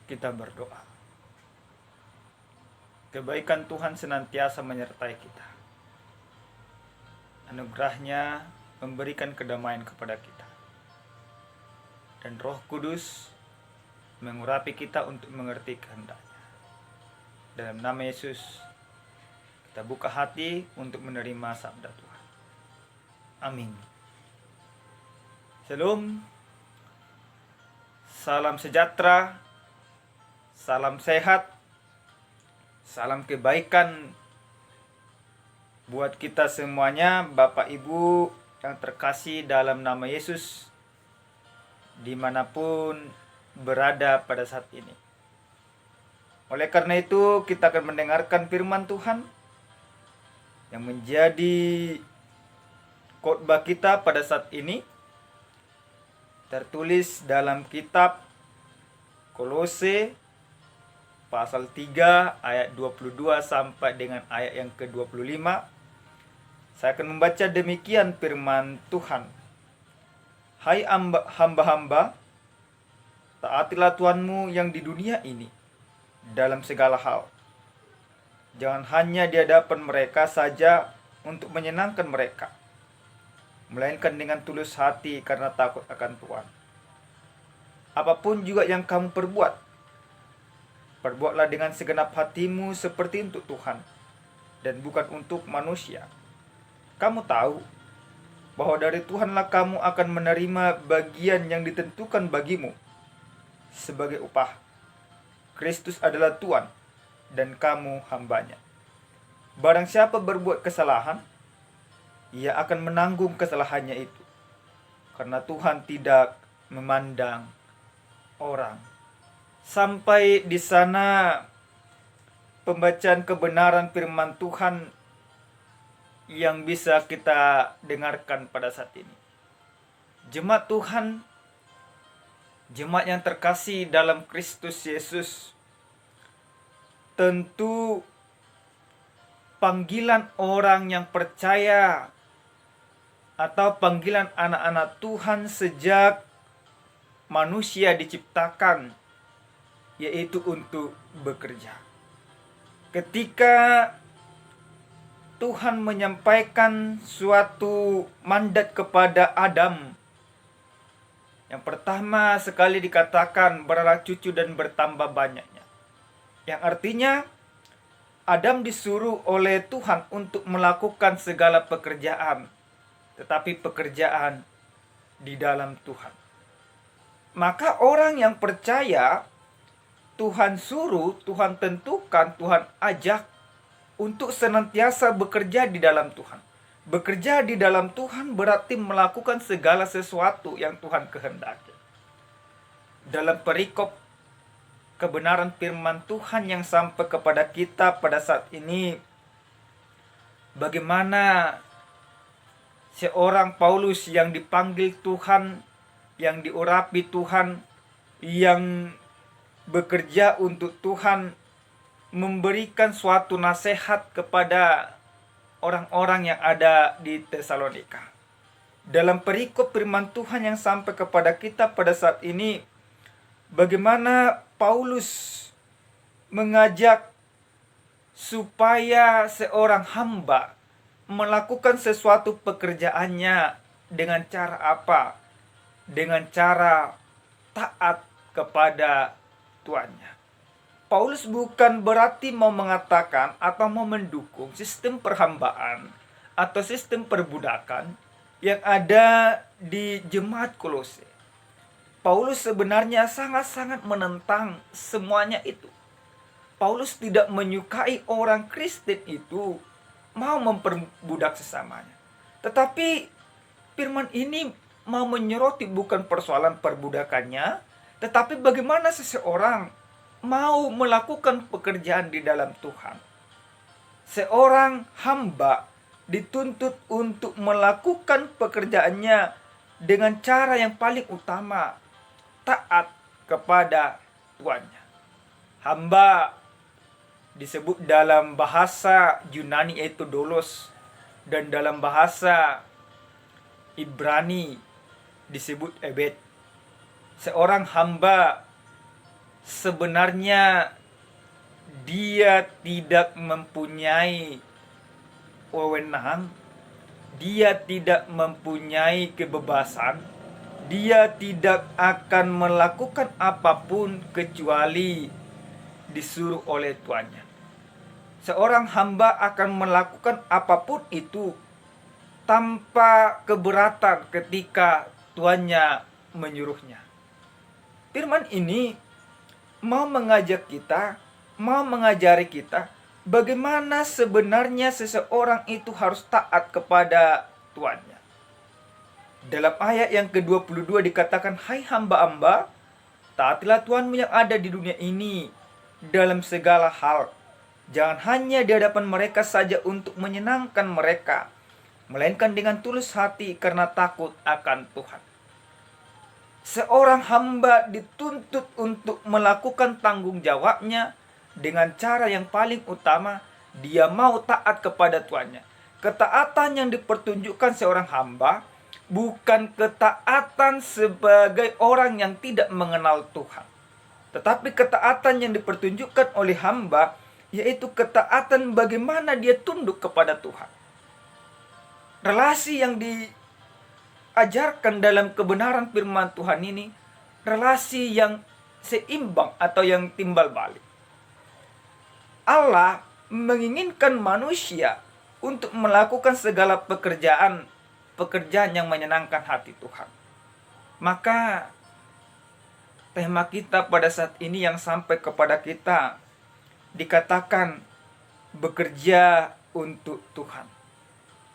Kita berdoa. Kebaikan Tuhan senantiasa menyertai kita. Anugerahnya memberikan kedamaian kepada kita. Dan Roh Kudus mengurapi kita untuk mengerti kehendaknya. Dalam nama Yesus, kita buka hati untuk menerima sabda Tuhan. Amin. Shalom. Salam sejahtera. Salam sehat. Salam kebaikan buat kita semuanya, Bapak Ibu yang terkasih dalam nama Yesus, dimanapun berada pada saat ini. Oleh karena itu, kita akan mendengarkan firman Tuhan yang menjadi khotbah kita pada saat ini, tertulis dalam kitab Kolose pasal 3 ayat 22 sampai dengan ayat yang ke-25. Saya akan membaca demikian firman Tuhan. Hai hamba-hamba, taatilah Tuhanmu yang di dunia ini dalam segala hal. Jangan hanya di hadapan mereka saja untuk menyenangkan mereka, melainkan dengan tulus hati karena takut akan Tuhan. Apapun juga yang kamu perbuatlah dengan segenap hatimu seperti untuk Tuhan dan bukan untuk manusia. Kamu tahu bahwa dari Tuhanlah kamu akan menerima bagian yang ditentukan bagimu sebagai upah. Kristus adalah Tuhan dan kamu hambanya. Barang siapa berbuat kesalahan, ia akan menanggung kesalahannya itu, karena Tuhan tidak memandang orang. Sampai di sana pembacaan kebenaran firman Tuhan yang bisa kita dengarkan pada saat ini. Jemaat Tuhan, jemaat yang terkasih dalam Kristus Yesus, tentu panggilan orang yang percaya atau panggilan anak-anak Tuhan sejak manusia diciptakan, yaitu untuk bekerja. Ketika Tuhan menyampaikan suatu mandat kepada Adam, yang pertama sekali dikatakan beranak cucu dan bertambah banyaknya, yang artinya Adam disuruh oleh Tuhan untuk melakukan segala pekerjaan, tetapi pekerjaan di dalam Tuhan. Maka orang yang percaya, Tuhan suruh, Tuhan tentukan, Tuhan ajak untuk senantiasa bekerja di dalam Tuhan. Bekerja di dalam Tuhan berarti melakukan segala sesuatu yang Tuhan kehendaki. Dalam perikop kebenaran firman Tuhan yang sampai kepada kita pada saat ini, bagaimana seorang Paulus yang dipanggil Tuhan, yang diurapi Tuhan, yang bekerja untuk Tuhan, memberikan suatu nasihat kepada orang-orang yang ada di Tesalonika. Dalam perikop firman Tuhan yang sampai kepada kita pada saat ini, bagaimana Paulus mengajak supaya seorang hamba melakukan sesuatu pekerjaannya dengan cara apa? Dengan cara taat kepada tuannya. Paulus bukan berarti mau mengatakan atau mau mendukung sistem perhambaan atau sistem perbudakan yang ada di jemaat Kolose. Paulus sebenarnya sangat-sangat menentang semuanya itu. Paulus tidak menyukai orang Kristen itu mau memperbudak sesamanya. Tetapi firman ini mau menyoroti bukan persoalan perbudakannya, tetapi bagaimana seseorang mau melakukan pekerjaan di dalam Tuhan. Seorang hamba dituntut untuk melakukan pekerjaannya dengan cara yang paling utama, taat kepada tuannya. Hamba disebut dalam bahasa Yunani yaitu doulos, dan dalam bahasa Ibrani disebut ebed. Seorang hamba sebenarnya dia tidak mempunyai wewenang, dia tidak mempunyai kebebasan, dia tidak akan melakukan apapun kecuali disuruh oleh tuannya. Seorang hamba akan melakukan apapun itu tanpa keberatan ketika tuannya menyuruhnya. Firman ini mau mengajak kita, mau mengajari kita bagaimana sebenarnya seseorang itu harus taat kepada tuannya. Dalam ayat yang ke-22 dikatakan, "Hai hamba-hamba, taatilah Tuhanmu yang ada di dunia ini dalam segala hal. Jangan hanya di hadapan mereka saja untuk menyenangkan mereka, melainkan dengan tulus hati karena takut akan Tuhan." Seorang hamba dituntut untuk melakukan tanggung jawabnya dengan cara yang paling utama, dia mau taat kepada tuannya. Ketaatan yang dipertunjukkan seorang hamba bukan ketaatan sebagai orang yang tidak mengenal Tuhan, tetapi ketaatan yang dipertunjukkan oleh hamba yaitu ketaatan bagaimana dia tunduk kepada Tuhan. Relasi yang diajarkan dalam kebenaran firman Tuhan ini relasi yang seimbang atau yang timbal balik. Allah menginginkan manusia untuk melakukan segala pekerjaan yang menyenangkan hati Tuhan. Maka tema kita pada saat ini yang sampai kepada kita dikatakan bekerja untuk Tuhan.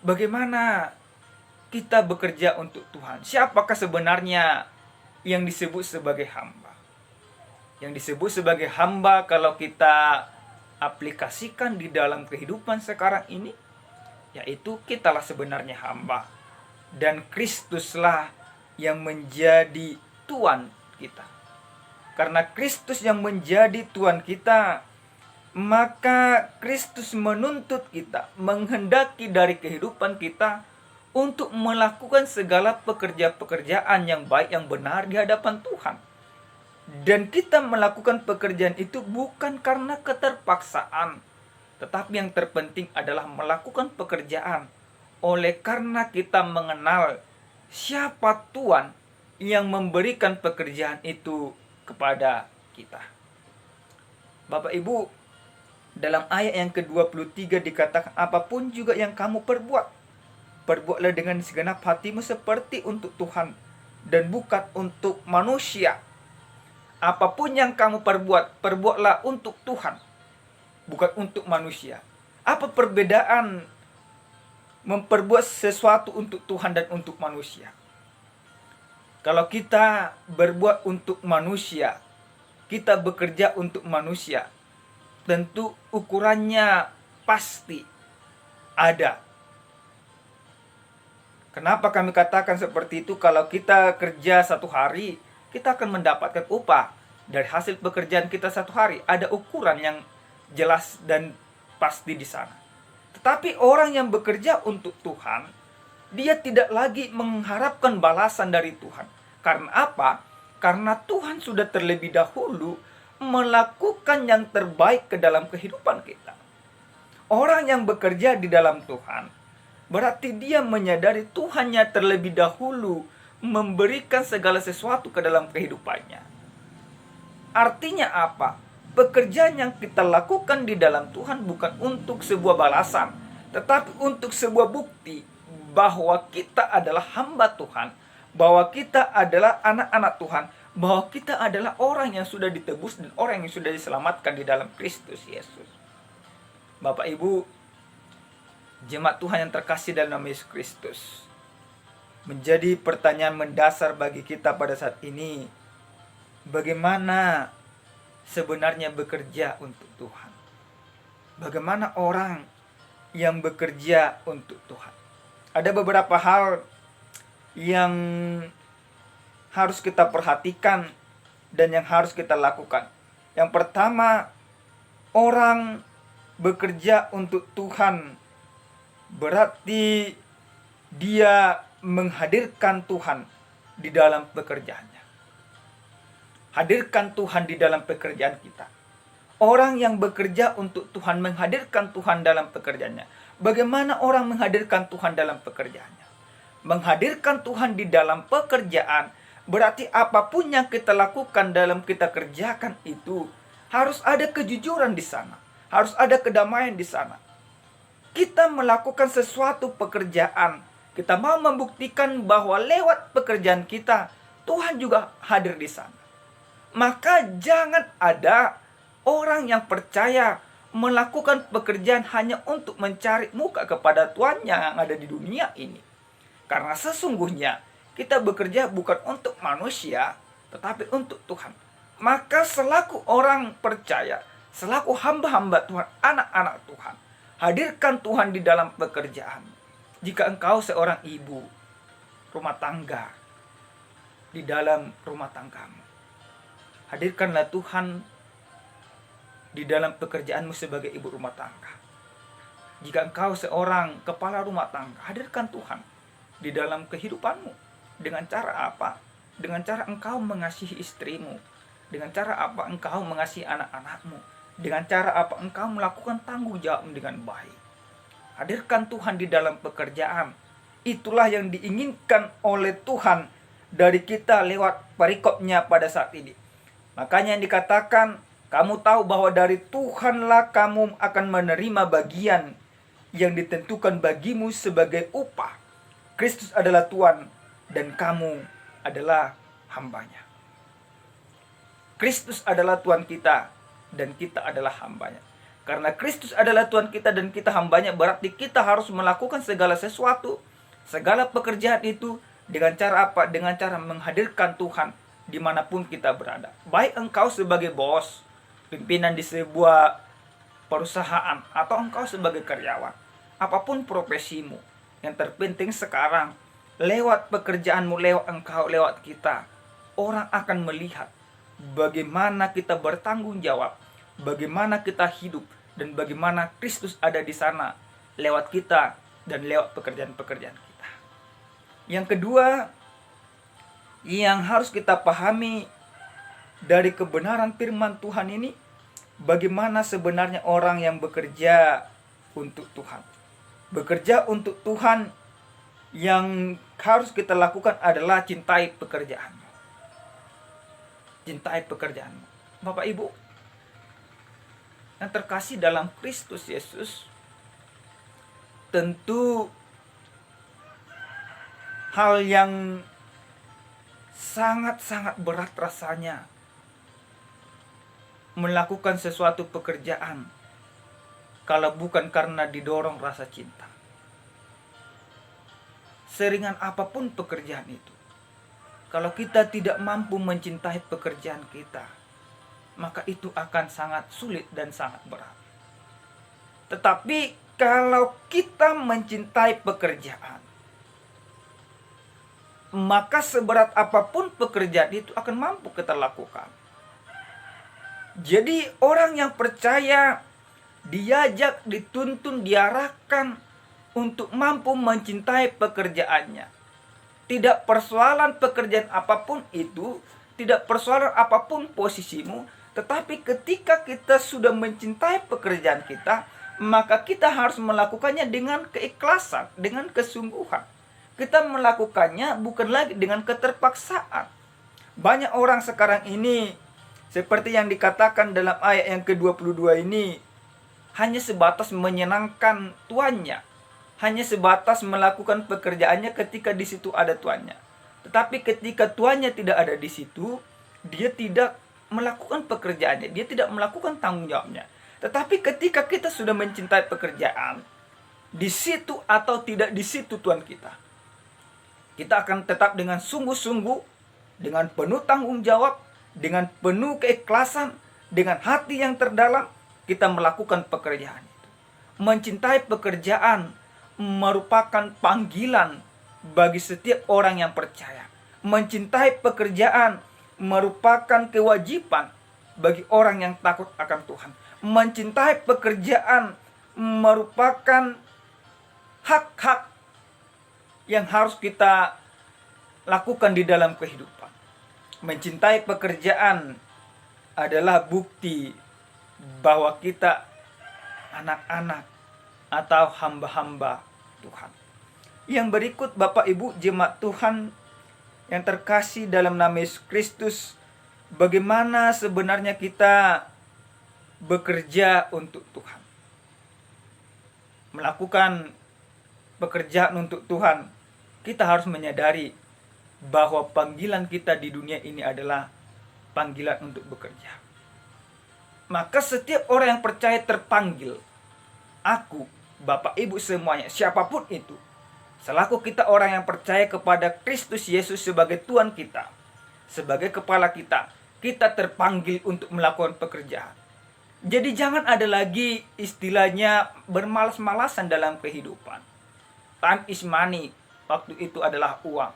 Bagaimana kita bekerja untuk Tuhan? Siapakah sebenarnya yang disebut sebagai hamba? Yang disebut sebagai hamba kalau kita aplikasikan di dalam kehidupan sekarang ini, yaitu kitalah sebenarnya hamba. Dan Kristuslah yang menjadi Tuan kita. Karena Kristus yang menjadi Tuan kita, maka Kristus menuntut kita, menghendaki dari kehidupan kita untuk melakukan segala pekerjaan yang baik, yang benar di hadapan Tuhan. Dan kita melakukan pekerjaan itu bukan karena keterpaksaan, tetapi yang terpenting adalah melakukan pekerjaan oleh karena kita mengenal siapa Tuhan yang memberikan pekerjaan itu kepada kita. Bapak Ibu, dalam ayat yang ke-23 dikatakan, "Apapun juga yang kamu perbuat, perbuatlah dengan segenap hatimu seperti untuk Tuhan dan bukan untuk manusia." Apapun yang kamu perbuat, perbuatlah untuk Tuhan, bukan untuk manusia. Apa perbedaan memperbuat sesuatu untuk Tuhan dan untuk manusia? Kalau kita berbuat untuk manusia, kita bekerja untuk manusia, tentu ukurannya pasti ada. Kenapa kami katakan seperti itu? Kalau kita kerja 1 hari, kita akan mendapatkan upah dari hasil pekerjaan kita 1 hari. Ada ukuran yang jelas dan pasti di sana. Tetapi orang yang bekerja untuk Tuhan, dia tidak lagi mengharapkan balasan dari Tuhan. Karena apa? Karena Tuhan sudah terlebih dahulu melakukan yang terbaik ke dalam kehidupan kita. Orang yang bekerja di dalam Tuhan, berarti dia menyadari Tuhannya terlebih dahulu memberikan segala sesuatu ke dalam kehidupannya. Artinya apa? Pekerjaan yang kita lakukan di dalam Tuhan bukan untuk sebuah balasan, tetapi untuk sebuah bukti bahwa kita adalah hamba Tuhan, bahwa kita adalah anak-anak Tuhan, bahwa kita adalah orang yang sudah ditebus dan orang yang sudah diselamatkan di dalam Kristus Yesus. Bapak Ibu, jemaat Tuhan yang terkasih dalam nama Yesus Kristus, menjadi pertanyaan mendasar bagi kita pada saat ini, bagaimana sebenarnya bekerja untuk Tuhan? Bagaimana orang yang bekerja untuk Tuhan? Ada beberapa hal yang harus kita perhatikan dan yang harus kita lakukan. Yang pertama, orang bekerja untuk Tuhan berarti dia menghadirkan Tuhan di dalam pekerjaannya. Hadirkan Tuhan di dalam pekerjaan kita. Orang yang bekerja untuk Tuhan menghadirkan Tuhan dalam pekerjaannya. Bagaimana orang menghadirkan Tuhan dalam pekerjaannya? Menghadirkan Tuhan di dalam pekerjaan berarti apapun yang kita lakukan dalam kita kerjakan itu harus ada kejujuran di sana. Harus ada kedamaian di sana. Kita melakukan sesuatu pekerjaan. Kita mau membuktikan bahwa lewat pekerjaan kita Tuhan juga hadir di sana. Maka jangan ada orang yang percaya melakukan pekerjaan hanya untuk mencari muka kepada Tuannya yang ada di dunia ini. Karena sesungguhnya kita bekerja bukan untuk manusia, tetapi untuk Tuhan. Maka selaku orang percaya, selaku hamba-hamba Tuhan, anak-anak Tuhan, hadirkan Tuhan di dalam pekerjaan. Jika engkau seorang ibu rumah tangga, di dalam rumah tanggamu, hadirkanlah Tuhan di dalam pekerjaanmu sebagai ibu rumah tangga. Jika engkau seorang kepala rumah tangga, hadirkan Tuhan di dalam kehidupanmu. Dengan cara apa? Dengan cara engkau mengasihi istrimu. Dengan cara apa engkau mengasihi anak-anakmu. Dengan cara apa engkau melakukan tanggung jawabmu dengan baik. Hadirkan Tuhan di dalam pekerjaan. Itulah yang diinginkan oleh Tuhan dari kita lewat perikopnya pada saat ini. Makanya yang dikatakan, kamu tahu bahwa dari Tuhanlah kamu akan menerima bagian yang ditentukan bagimu sebagai upah. Kristus adalah Tuhan dan kamu adalah hambanya. Kristus adalah Tuhan kita dan kita adalah hambanya. Karena Kristus adalah Tuhan kita dan kita hambanya, berarti kita harus melakukan segala sesuatu, segala pekerjaan itu dengan cara apa? Dengan cara menghadirkan Tuhan dimanapun kita berada. Baik engkau sebagai bos, pimpinan di sebuah perusahaan, atau engkau sebagai karyawan, apapun profesimu, yang terpenting sekarang lewat pekerjaanmu, lewat engkau, lewat kita, orang akan melihat bagaimana kita bertanggung jawab, bagaimana kita hidup, dan bagaimana Kristus ada di sana lewat kita dan lewat pekerjaan-pekerjaan kita. Yang kedua yang harus kita pahami dari kebenaran firman Tuhan ini, bagaimana sebenarnya orang yang bekerja untuk Tuhan. Bekerja untuk Tuhan yang harus kita lakukan adalah cintai pekerjaanmu. Cintai pekerjaanmu. Bapak Ibu yang terkasih dalam Kristus Yesus, tentu hal yang sangat-sangat berat rasanya melakukan sesuatu pekerjaan kalau bukan karena didorong rasa cinta. Seringan apapun pekerjaan itu, kalau kita tidak mampu mencintai pekerjaan kita, maka itu akan sangat sulit dan sangat berat. Tetapi kalau kita mencintai pekerjaan, maka seberat apapun pekerjaan itu akan mampu kita lakukan. Jadi orang yang percaya diajak, dituntun, diarahkan untuk mampu mencintai pekerjaannya. Tidak persoalan pekerjaan apapun itu, tidak persoalan apapun posisimu, tetapi ketika kita sudah mencintai pekerjaan kita, maka kita harus melakukannya dengan keikhlasan, dengan kesungguhan. Kita melakukannya bukan lagi dengan keterpaksaan. Banyak orang sekarang ini, seperti yang dikatakan dalam ayat yang ke-22 ini, hanya sebatas menyenangkan tuannya. Hanya sebatas melakukan pekerjaannya ketika di situ ada tuannya. Tetapi ketika tuannya tidak ada di situ, dia tidak melakukan pekerjaannya. Dia tidak melakukan tanggung jawabnya. Tetapi ketika kita sudah mencintai pekerjaan, di situ atau tidak di situ Tuhan kita, kita akan tetap dengan sungguh-sungguh, dengan penuh tanggung jawab, dengan penuh keikhlasan, dengan hati yang terdalam, kita melakukan pekerjaan itu. Mencintai pekerjaan merupakan panggilan bagi setiap orang yang percaya. Mencintai pekerjaan merupakan kewajiban bagi orang yang takut akan Tuhan. Mencintai pekerjaan merupakan hak-hak yang harus kita lakukan di dalam kehidupan. Mencintai pekerjaan adalah bukti bahwa kita anak-anak atau hamba-hamba Tuhan. Yang berikut Bapak Ibu jemaat Tuhan yang terkasih dalam nama Yesus Kristus, bagaimana sebenarnya kita bekerja untuk Tuhan. Melakukan pekerjaan untuk Tuhan, kita harus menyadari bahwa panggilan kita di dunia ini adalah panggilan untuk bekerja. Maka setiap orang yang percaya terpanggil. Aku, Bapak Ibu semuanya, siapapun itu, selaku kita orang yang percaya kepada Kristus Yesus sebagai Tuhan kita, sebagai kepala kita, kita terpanggil untuk melakukan pekerjaan. Jadi jangan ada lagi istilahnya bermalas-malasan dalam kehidupan. Time is money, waktu itu adalah uang.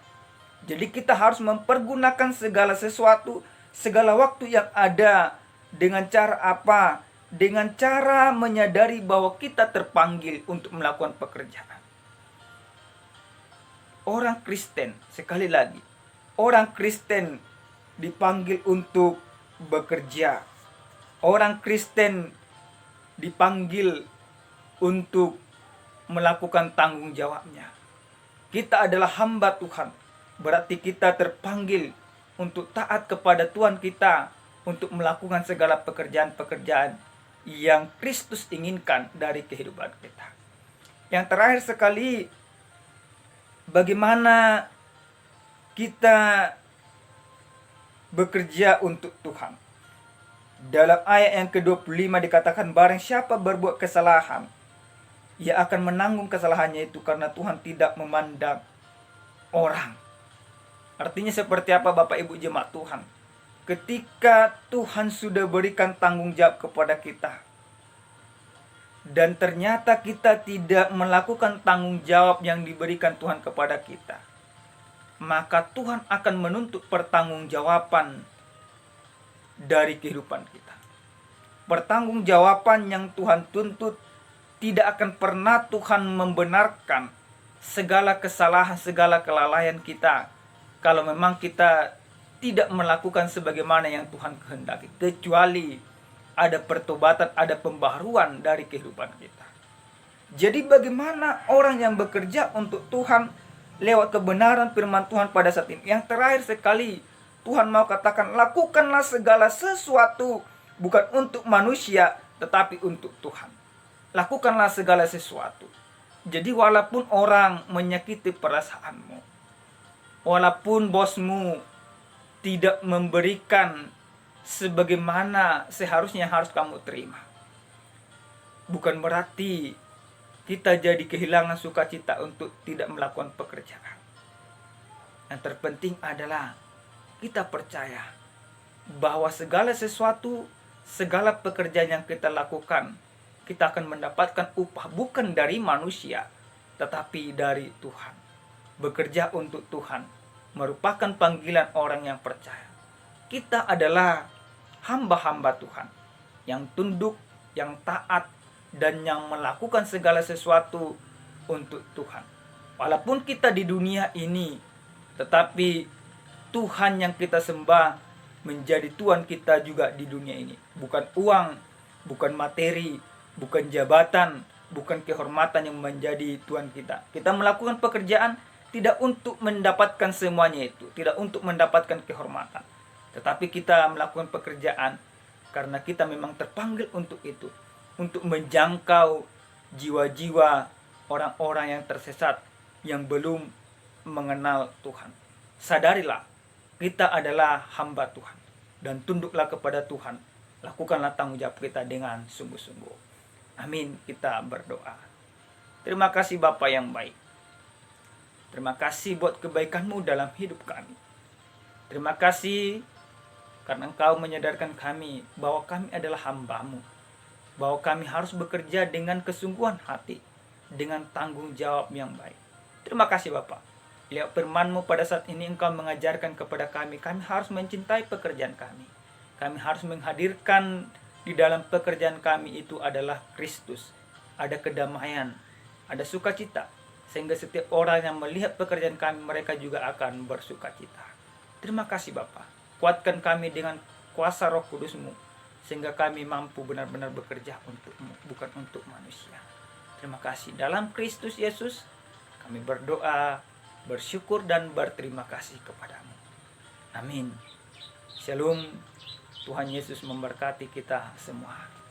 Jadi kita harus mempergunakan segala sesuatu, segala waktu yang ada dengan cara apa? Dengan cara menyadari bahwa kita terpanggil untuk melakukan pekerjaan. Orang Kristen, sekali lagi, orang Kristen dipanggil untuk bekerja. Orang Kristen dipanggil untuk melakukan tanggung jawabnya. Kita adalah hamba Tuhan. Berarti kita terpanggil untuk taat kepada Tuhan kita, untuk melakukan segala pekerjaan-pekerjaan yang Kristus inginkan dari kehidupan kita. Yang terakhir sekali, bagaimana kita bekerja untuk Tuhan. Dalam ayat yang ke-25 dikatakan, barang siapa berbuat kesalahan, ia akan menanggung kesalahannya itu karena Tuhan tidak memandang orang. Artinya seperti apa Bapak Ibu jemaat Tuhan? Ketika Tuhan sudah berikan tanggung jawab kepada kita, dan ternyata kita tidak melakukan tanggung jawab yang diberikan Tuhan kepada kita, maka Tuhan akan menuntut pertanggungjawaban dari kehidupan kita. Pertanggungjawaban yang Tuhan tuntut tidak akan pernah Tuhan membenarkan segala kesalahan, segala kelalaian kita, kalau memang kita tidak melakukan sebagaimana yang Tuhan kehendaki, kecuali ada pertobatan, ada pembaharuan dari kehidupan kita. Jadi bagaimana orang yang bekerja untuk Tuhan lewat kebenaran firman Tuhan pada saat ini? Yang terakhir sekali, Tuhan mau katakan, lakukanlah segala sesuatu bukan untuk manusia, tetapi untuk Tuhan. Lakukanlah segala sesuatu. Jadi walaupun orang menyakiti perasaanmu, walaupun bosmu tidak memberikan sebagaimana seharusnya harus kamu terima, bukan berarti kita jadi kehilangan sukacita untuk tidak melakukan pekerjaan. Yang terpenting adalah kita percaya bahwa segala sesuatu, segala pekerjaan yang kita lakukan, kita akan mendapatkan upah bukan dari manusia, tetapi dari Tuhan. Bekerja untuk Tuhan merupakan panggilan orang yang percaya. Kita adalah hamba-hamba Tuhan yang tunduk, yang taat, dan yang melakukan segala sesuatu untuk Tuhan. Walaupun kita di dunia ini, tetapi Tuhan yang kita sembah menjadi Tuhan kita juga di dunia ini. Bukan uang, bukan materi, bukan jabatan, bukan kehormatan yang menjadi Tuhan kita. Kita melakukan pekerjaan tidak untuk mendapatkan semuanya itu, tidak untuk mendapatkan kehormatan, tetapi kita melakukan pekerjaan karena kita memang terpanggil untuk itu, untuk menjangkau jiwa-jiwa orang-orang yang tersesat, yang belum mengenal Tuhan. Sadarilah, kita adalah hamba Tuhan, dan tunduklah kepada Tuhan. Lakukanlah tanggung jawab kita dengan sungguh-sungguh. Amin. Kita berdoa. Terima kasih Bapa yang baik. Terima kasih buat kebaikan-Mu dalam hidup kami. Terima kasih karena Engkau menyadarkan kami bahwa kami adalah hamba-Mu, bahwa kami harus bekerja dengan kesungguhan hati, dengan tanggung jawab yang baik. Terima kasih Bapa. Lewat firman-Mu pada saat ini Engkau mengajarkan kepada kami harus mencintai pekerjaan kami. Kami harus menghadirkan di dalam pekerjaan kami itu adalah Kristus. Ada kedamaian, ada sukacita. Sehingga setiap orang yang melihat pekerjaan kami, mereka juga akan bersukacita. Terima kasih Bapa. kuatkan kami dengan kuasa Roh Kudus-Mu, sehingga kami mampu benar-benar bekerja untuk-Mu, bukan untuk manusia. Terima kasih. Dalam Kristus Yesus kami berdoa, bersyukur dan berterima kasih kepadamu. Amin. Shalom. Tuhan Yesus memberkati kita semua.